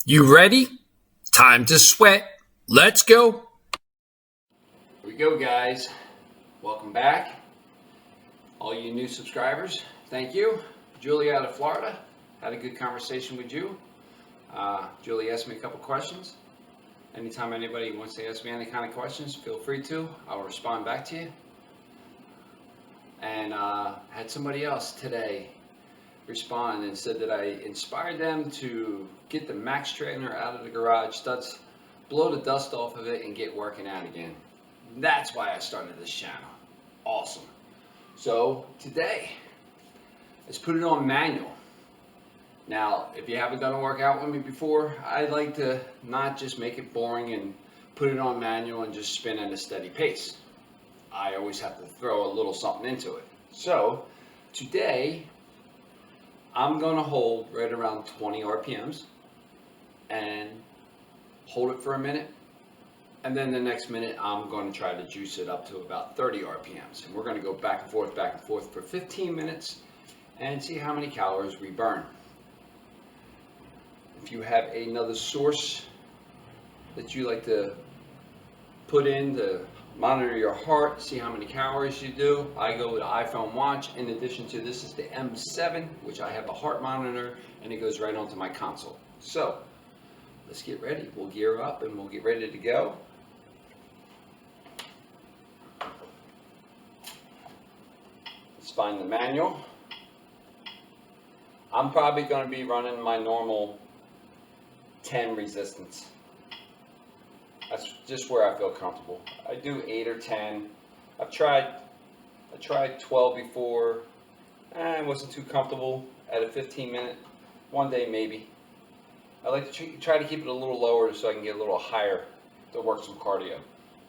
You ready? Time to sweat. Let's go. Here we go, guys. Welcome back. All you new subscribers, thank you. Julie out of Florida, had a good conversation with you. Julie asked me a couple questions. Anytime anybody wants to ask me any kind of questions, feel free to. I'll respond back to you. And had somebody else today respond and said that I inspired them to get the Max Trainer out of the garage, blow the dust off of it, and get working out again. That's why I started this channel. Awesome. So today, let's put it on manual. Now, if you haven't done a workout with me before, I like to not just make it boring and put it on manual and just spin at a steady pace. I always have to throw a little something into it. So today, I'm going to hold right around 20 RPMs and hold it for a minute. And then the next minute, I'm going to try to juice it up to about 30 RPMs. And we're going to go back and forth for 15 minutes and see how many calories we burn. If you have another source that you like to put in to monitor your heart, see how many calories you do, I go with the iPhone watch. In addition to this is the M7, which I have a heart monitor, and it goes right onto my console. So let's get ready. We'll gear up and we'll get ready to go. Let's find the manual. I'm probably going to be running my normal 10 resistance. That's just where I feel comfortable. I do 8 or 10. I tried 12 before. I wasn't too comfortable at a 15-minute. One day maybe. I like to try to keep it a little lower so I can get a little higher to work some cardio.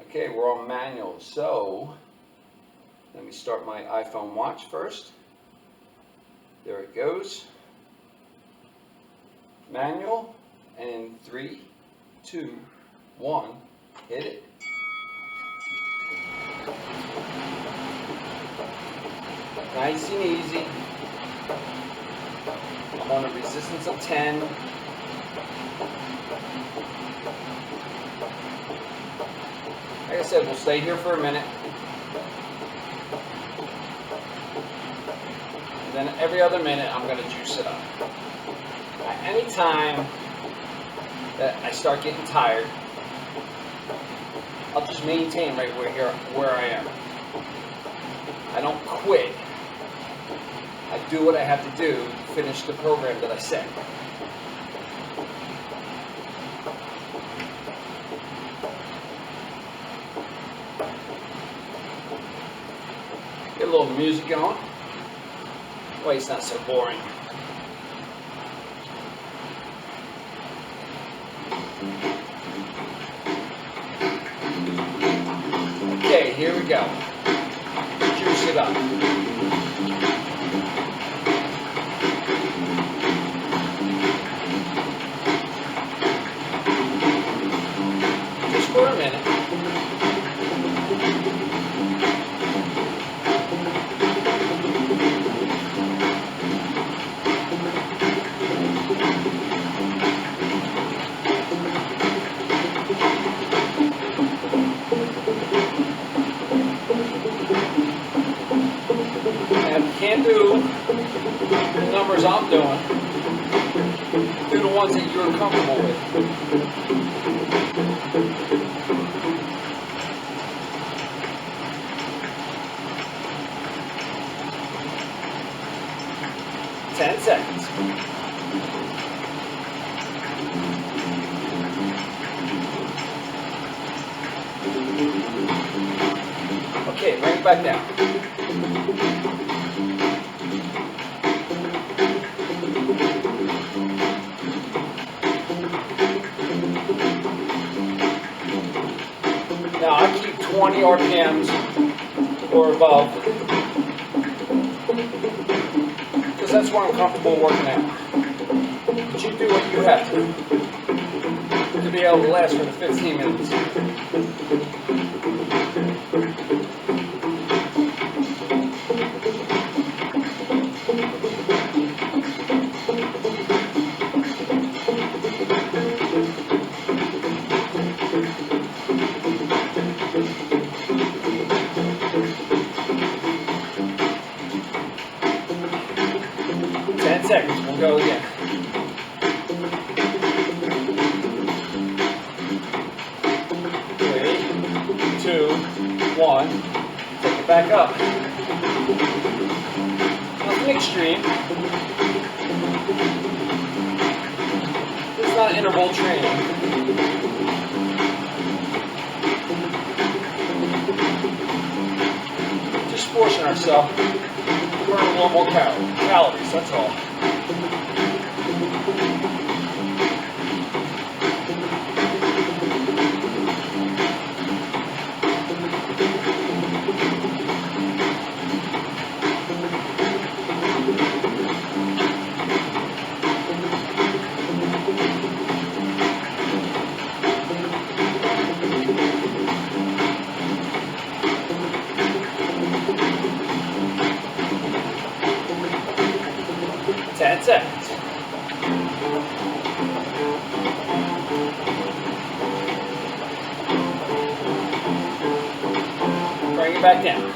Okay, we're on manual. So let me start my iPhone watch first. There it goes. Manual. And 3, 2, 1, hit it. Nice and easy. I'm on a resistance of 10. Like I said, we'll stay here for a minute. And then every other minute, I'm going to juice it up. At any time that I start getting tired, I'll just maintain right where I am. I don't quit. I do what I have to do to finish the program that I set. Get a little music going. Way it's not so boring. Okay, here we go. Juice it up. Just for a minute. Can't do the numbers I'm doing. Do the ones that you're comfortable with. Ten seconds. Okay, bring it back down. Now I keep 20 RPMs or above because that's where I'm comfortable working out. But you do what you have to be able to last for the 15 minutes. back up. Nothing extreme. It's not interval training. Just forcing ourselves to burn a little more calories, that's all. Seconds. Bring it back down.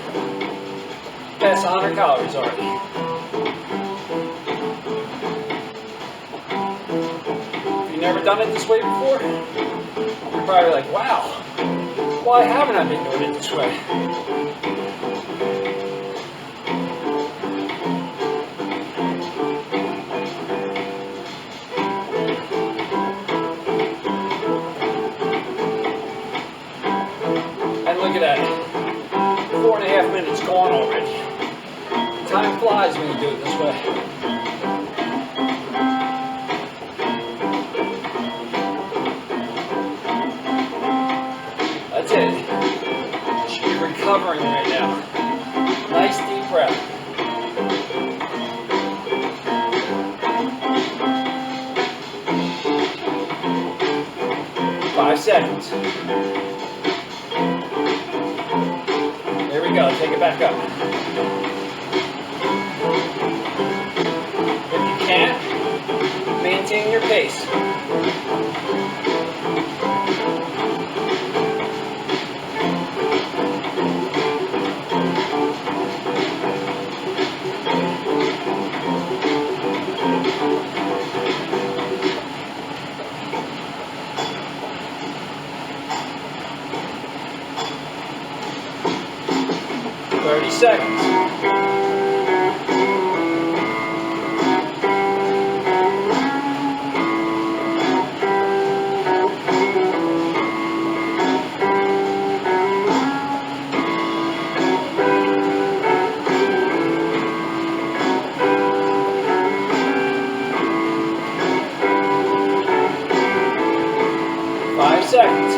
Past 100 calories already. If you've never done it this way before, you're probably like, wow, why haven't I been doing it this way? Look at that. 4.5 minutes gone already. Time flies when you do it this way. That's it. You should be recovering right now. Nice deep breath. Five seconds. There we go, take it back up. If you can't, maintain your pace. Seconds. 5 seconds.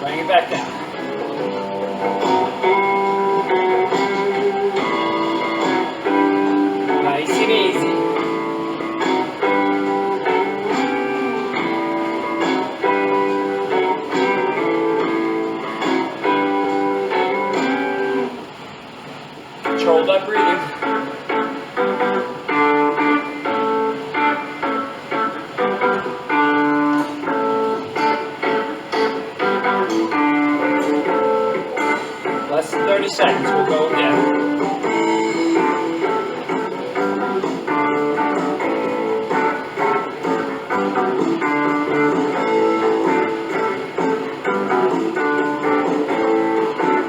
Bring it back down. Nice and easy. Control that breathing. Less than 30 seconds, we'll go again.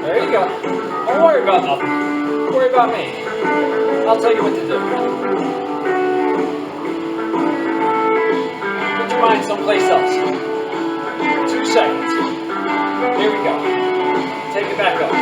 There you go. Don't worry about nothing. Don't worry about me. I'll tell you what to do. Put your mind someplace else. 2 seconds. Here we go. Take it back up.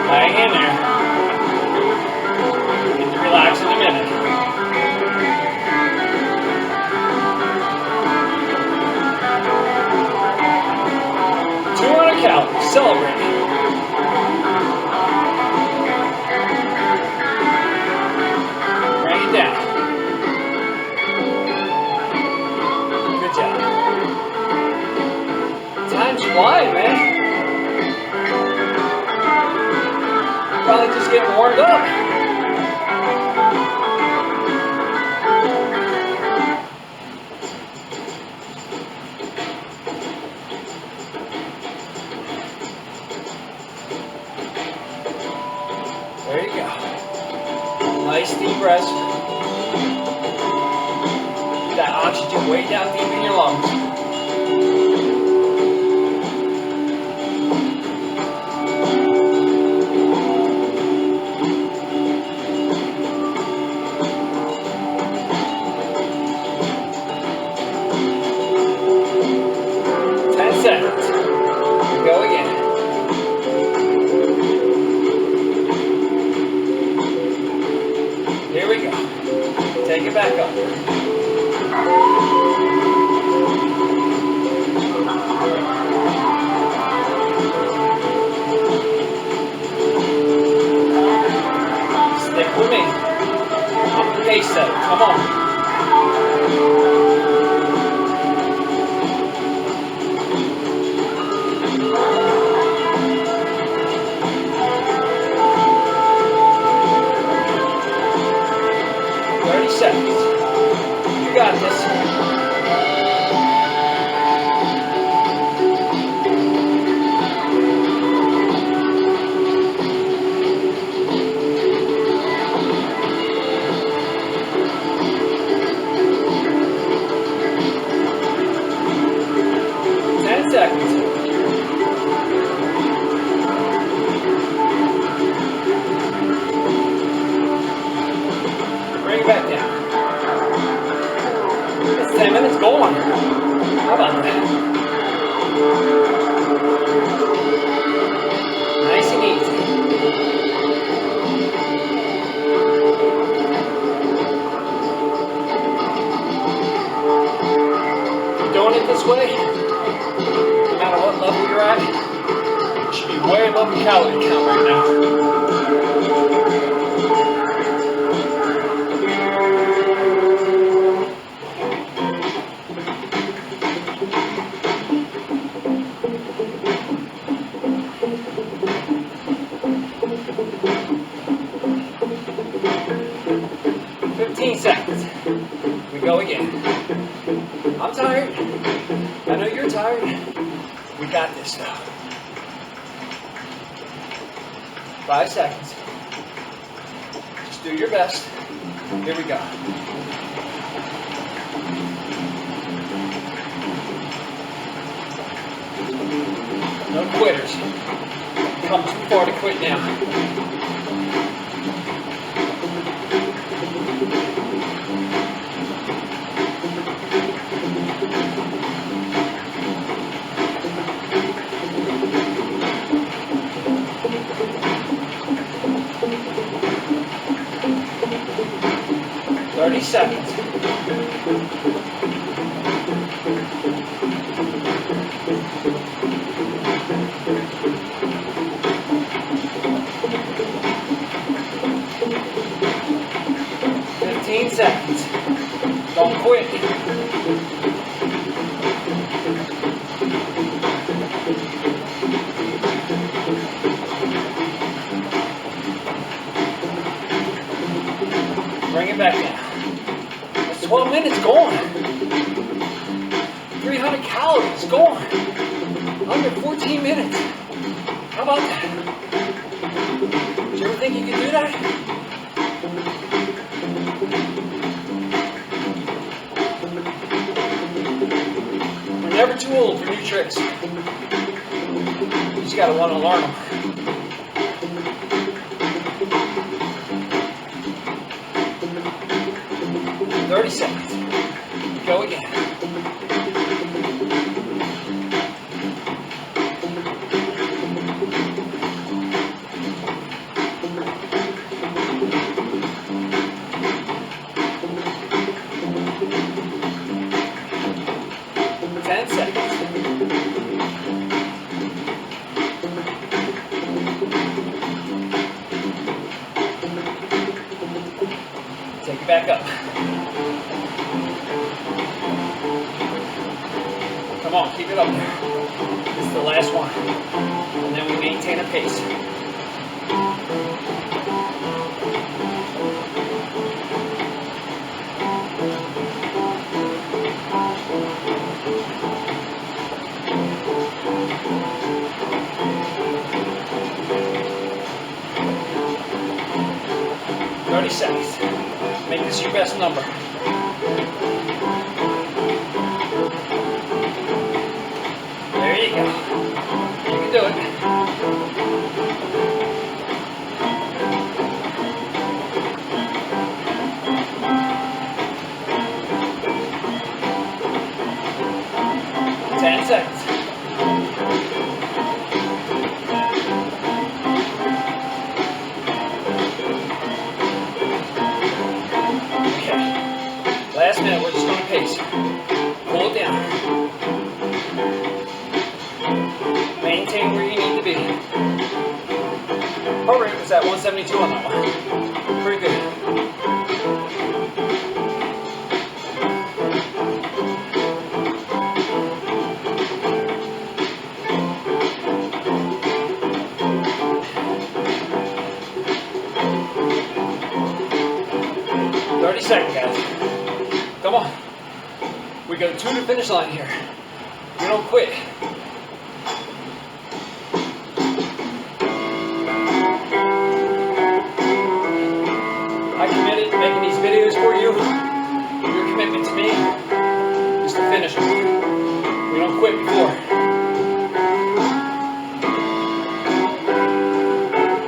Hang in there. Get to relax in a minute. Calories. Celebrate. Bring it down. get them warmed up. There you go. Nice deep breaths. Get that oxygen way down deep in your lungs. Go again. Here we go. Take it back up. Stick with me. I'm the pace setter. Come on. 30 seconds. You got this. Seconds. Bring it back down. That's 10 minutes going. How about that? Nice and easy. If you're doing it this way, no matter what level you're at, you should be way above the calorie count right now. Seconds. We go again. I'm tired. I know you're tired. We got this stuff. 5 seconds. Just do your best. Here we go. No quitters. Come too far to quit now. 30 seconds. Seconds. Don't quit. Bring it back down. That's 12 minutes gone. 300 calories gone. Under 14 minutes. How about that? Did you ever think you could do that? Never too old for new tricks. You just gotta want to learn them. In 30 seconds. Go again. Take it back up. Come on, keep it up there. This is the last one. And then we maintain a pace. 30 seconds. Make this your best number. There you go. You can do it. Seconds. Okay. Last minute, we're just going to pace. Pull it down. Maintain where you need to be. Heart rate was at 172 on that one. Pretty good. 30 seconds, guys. Come on. We got 2 to the finish line here. We don't quit. I committed to making these videos for you. Your commitment to me is to finish them. We don't quit before.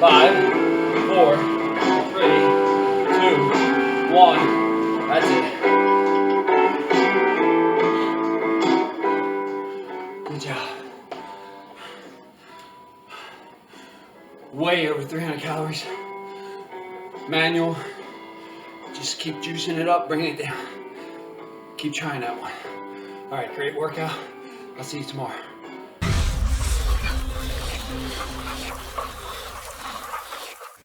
5, 4, 3, 2, 1. That's it. Good job. Way over 300 calories. Manual. Just keep juicing it up, bringing it down. Keep trying that one. All right, great workout. I'll see you tomorrow.